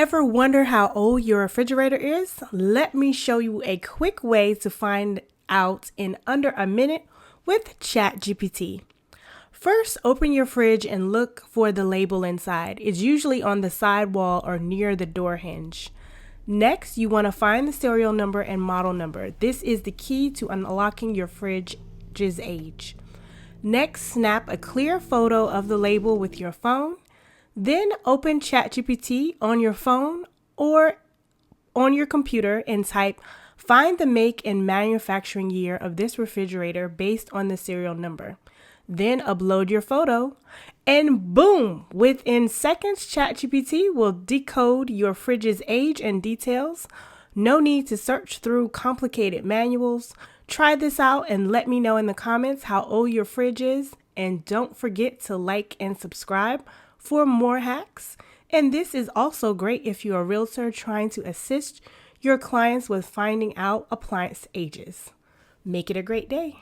Ever wonder how old your refrigerator is? Let me show you a quick way to find out in under a minute with ChatGPT. First, open your fridge and look for the label inside. It's usually on the side wall or near the door hinge. Next, you want to find the serial number and model number. This is the key to unlocking your fridge's age. Next, snap a clear photo of the label with your phone. Then open ChatGPT on your phone or on your computer and type, "Find the make and manufacturing year of this refrigerator based on the serial number." Then upload your photo and boom! Within seconds, ChatGPT will decode your fridge's age and details. No need to search through complicated manuals. Try this out and let me know in the comments how old your fridge is. And don't forget to like and subscribe for more hacks. And this is also great if you're a realtor trying to assist your clients with finding out appliance ages. Make it a great day.